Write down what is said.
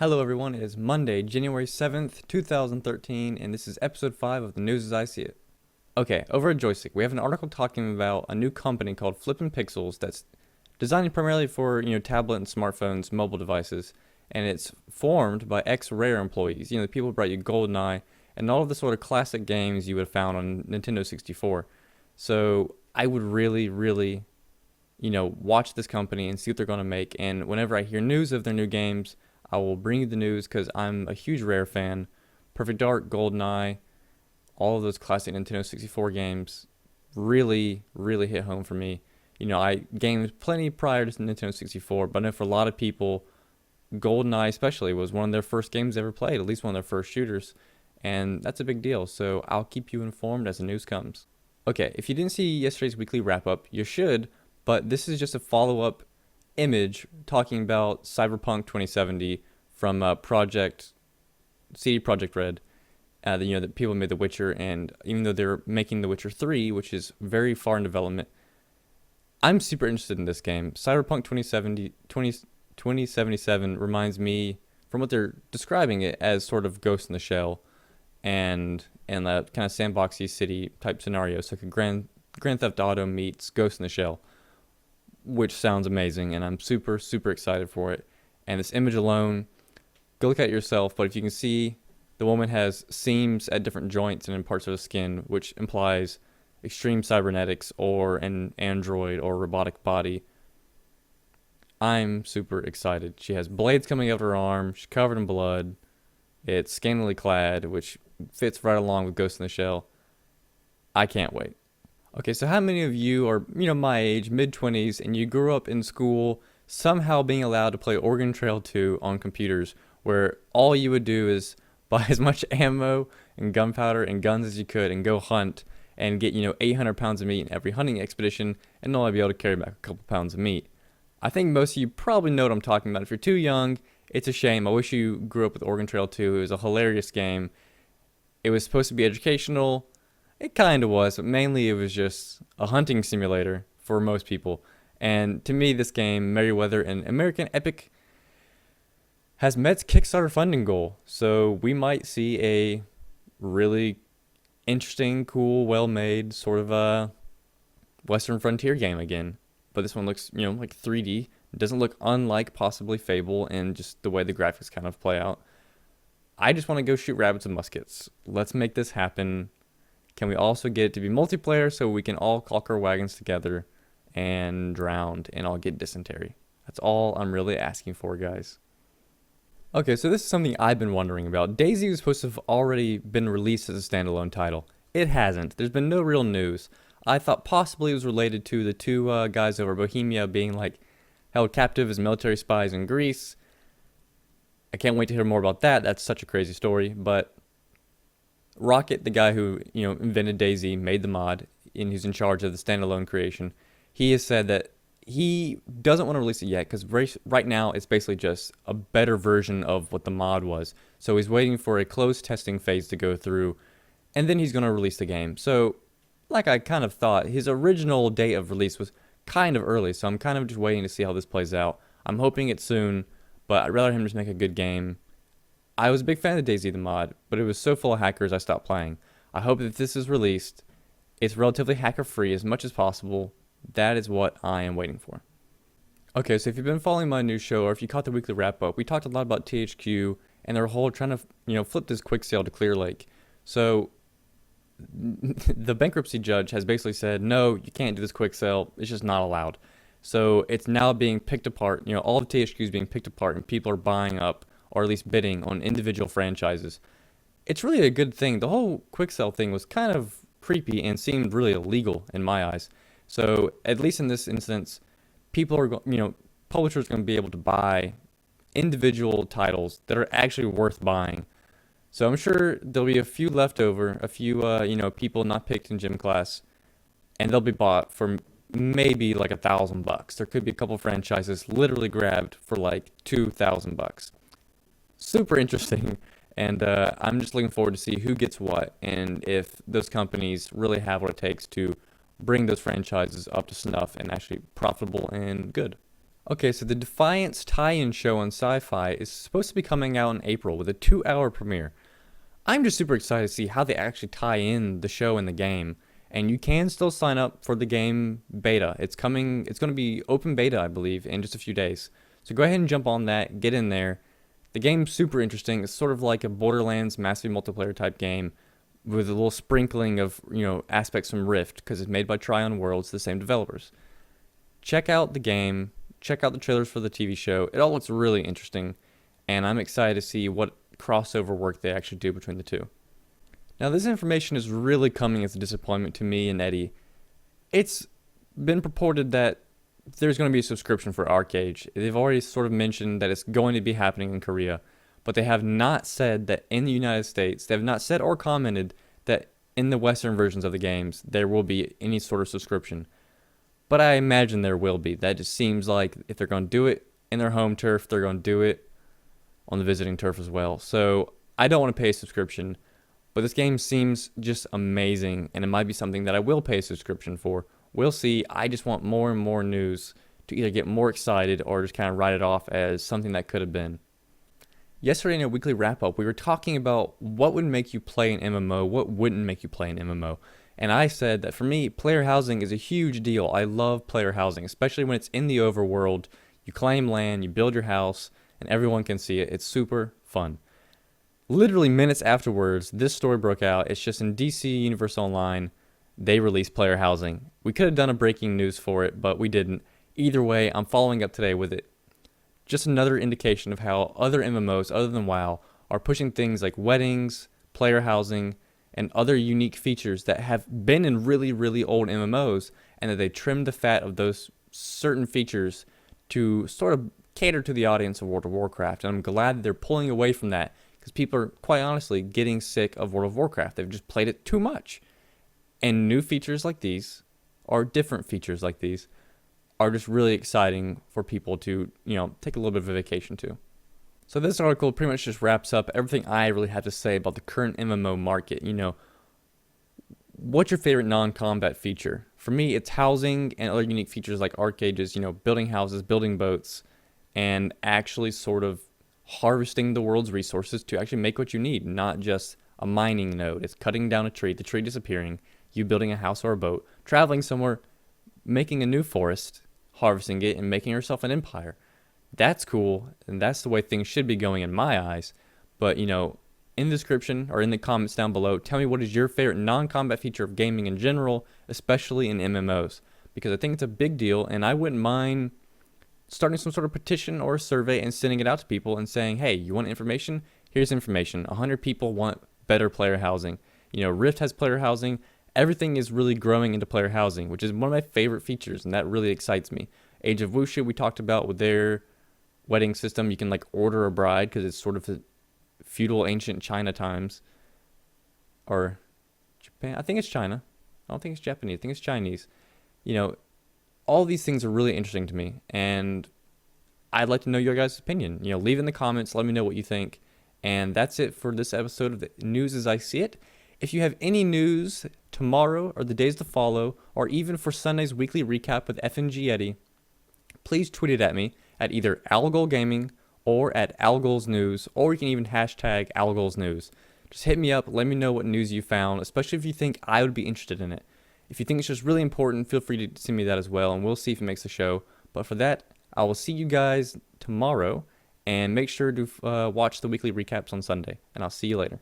Hello everyone, it is Monday, January 7th, 2013, and this is episode 5 of the News as I See It. Okay, over at Joystick, we have an article talking about a new company called Flippin Pixels that's designed primarily for, tablet and smartphones, mobile devices, and it's formed by ex-Rare employees, the people who brought you GoldenEye and all of the sort of classic games you would have found on Nintendo 64. So I would really, watch this company and see what they're going to make, and whenever I hear news of their new games, I will bring you the news because I'm a huge Rare fan. Perfect Dark, GoldenEye, all of those classic Nintendo 64 games really hit home for me. I gamed plenty prior to Nintendo 64, but I know for a lot of people, GoldenEye especially was one of their first games they ever played, at least one of their first shooters, and that's a big deal, so I'll keep you informed as the news comes. Okay, if you didn't see yesterday's weekly wrap-up, you should, but this is just a follow-up image talking about Cyberpunk 2070 from CD Projekt Red. The people made The Witcher, and even though they're making The Witcher 3, which is very far in development, I'm super interested in this game. Cyberpunk 2077 reminds me, from what they're describing it, as sort of Ghost in the Shell and that kind of sandboxy city type scenario. So like a Grand Theft Auto meets Ghost in the Shell, which sounds amazing, and I'm super excited for it. And this image alone, go look at it yourself, but if you can see, the woman has seams at different joints and in parts of the skin, which implies extreme cybernetics or an android or robotic body. I'm super excited. She has blades coming out of her arm, she's covered in blood, it's scantily clad, which fits right along with Ghost in the Shell. I can't wait. Okay, so how many of you are, my age, mid-20s, and you grew up in school somehow being allowed to play Oregon Trail 2 on computers, where all you would do is buy as much ammo and gunpowder and guns as you could and go hunt and get, 800 pounds of meat in every hunting expedition and only be able to carry back a couple pounds of meat? I think most of you probably know what I'm talking about. If you're too young, it's a shame. I wish you grew up with Oregon Trail 2. It was a hilarious game. It was supposed to be educational. It kind of was, but mainly it was just a hunting simulator for most people. And to me, this game, Merriweather, an American epic, has met its Kickstarter funding goal. So we might see a really interesting, cool, well-made sort of a Western Frontier game again. But this one looks, like 3D. It doesn't look unlike possibly Fable and just the way the graphics kind of play out. I just want to go shoot rabbits with muskets. Let's make this happen. Can we also get it to be multiplayer so we can all caulk our wagons together and drown and all get dysentery? That's all I'm really asking for, guys. Okay, so this is something I've been wondering about. DayZ was supposed to have already been released as a standalone title. It hasn't. There's been no real news. I thought possibly it was related to the two guys over Bohemia being held captive as military spies in Greece. I can't wait to hear more about that. That's such a crazy story, but Rocket, the guy who invented DayZ, made the mod, and who's in charge of the standalone creation, he has said that he doesn't want to release it yet because right now it's basically just a better version of what the mod was. So he's waiting for a closed testing phase to go through, and then he's going to release the game. So, like I kind of thought, his original date of release was kind of early, so I'm kind of just waiting to see how this plays out. I'm hoping it's soon, but I'd rather him just make a good game. I was a big fan of DayZ the mod, but it was so full of hackers I stopped playing. I hope that if this is released, it's relatively hacker-free as much as possible. That is what I am waiting for. Okay, so if you've been following my news show, or if you caught the weekly wrap-up, we talked a lot about THQ and their whole trying to, flip this quick sale to Clear Lake. So the bankruptcy judge has basically said, no, you can't do this quick sale. It's just not allowed. So it's now being picked apart. All of THQ is being picked apart, and people are buying up, or at least bidding on individual franchises. It's really a good thing. The whole quick sell thing was kind of creepy and seemed really illegal in my eyes. So at least in this instance, people are, publishers are going to be able to buy individual titles that are actually worth buying. So I'm sure there'll be a few left over, a few, people not picked in gym class, and they'll be bought for maybe $1,000. There could be a couple franchises literally grabbed for $2,000. Super interesting, and I'm just looking forward to see who gets what and if those companies really have what it takes to bring those franchises up to snuff and actually profitable and good. Okay, so the Defiance tie-in show on Sci-Fi is supposed to be coming out in April with a 2-hour premiere. I'm just super excited to see how they actually tie in the show and the game. And you can still sign up for the game beta. It's coming, it's going to be open beta, I believe, in just a few days. So go ahead and jump on that, get in there. The game's super interesting. It's sort of like a Borderlands massive multiplayer type game with a little sprinkling of, aspects from Rift because it's made by Tryon Worlds, the same developers. Check out the game, check out the trailers for the TV show. It all looks really interesting, and I'm excited to see what crossover work they actually do between the two. Now, this information is really coming as a disappointment to me and Eddie. It's been purported that there's going to be a subscription for ArcheAge. They've already sort of mentioned that it's going to be happening in Korea, but they have not said that in the United States, they have not said or commented that in the Western versions of the games, there will be any sort of subscription. But I imagine there will be. That just seems like if they're going to do it in their home turf, they're going to do it on the visiting turf as well. So I don't want to pay a subscription, but this game seems just amazing, and it might be something that I will pay a subscription for. We'll see. I just want more and more news to either get more excited or just kind of write it off as something that could have been. Yesterday in a weekly wrap-up, we were talking about what would make you play an MMO, what wouldn't make you play an MMO. And I said that for me, player housing is a huge deal. I love player housing, especially when it's in the overworld. You claim land, you build your house, and everyone can see it. It's super fun. Literally minutes afterwards, this story broke out. It's just in DC Universe Online, they released player housing. We could have done a breaking news for it, but we didn't. Either way, I'm following up today with it. Just another indication of how other MMOs, other than WoW, are pushing things like weddings, player housing, and other unique features that have been in really, really old MMOs, and that they trimmed the fat of those certain features to sort of cater to the audience of World of Warcraft. And I'm glad that they're pulling away from that, because people are, quite honestly, getting sick of World of Warcraft. They've just played it too much. And new features like these, or different features like these, are just really exciting for people to, take a little bit of a vacation to. So this article pretty much just wraps up everything I really have to say about the current MMO market. What's your favorite non-combat feature? For me, it's housing and other unique features like ArcheAge's, building houses, building boats, and actually sort of harvesting the world's resources to actually make what you need, not just a mining node. It's cutting down a tree, the tree disappearing, you building a house or a boat, traveling somewhere, making a new forest, harvesting it, and making yourself an empire. That's cool, and that's the way things should be going in my eyes. But, in the description or in the comments down below, tell me what is your favorite non-combat feature of gaming in general, especially in MMOs. Because I think it's a big deal, and I wouldn't mind starting some sort of petition or a survey and sending it out to people and saying, hey, you want information? Here's information. 100 people want better player housing. Rift has player housing. Everything is really growing into player housing, which is one of my favorite features, and that really excites me. Age of Wushu we talked about with their wedding system. You can order a bride because it's sort of a feudal ancient China times. Or Japan. I think it's China. I don't think it's Japanese. I think it's Chinese. All these things are really interesting to me, and I'd like to know your guys' opinion. Leave in the comments. Let me know what you think. And that's it for this episode of the News as I See It. If you have any news tomorrow or the days to follow, or even for Sunday's weekly recap with FNG Eddie, please tweet it at me at either Algol Gaming or at Algol's News, or you can even hashtag Algol's News. Just hit me up, let me know what news you found, especially if you think I would be interested in it. If you think it's just really important, feel free to send me that as well, and we'll see if it makes the show. But for that, I will see you guys tomorrow, and make sure to watch the weekly recaps on Sunday, and I'll see you later.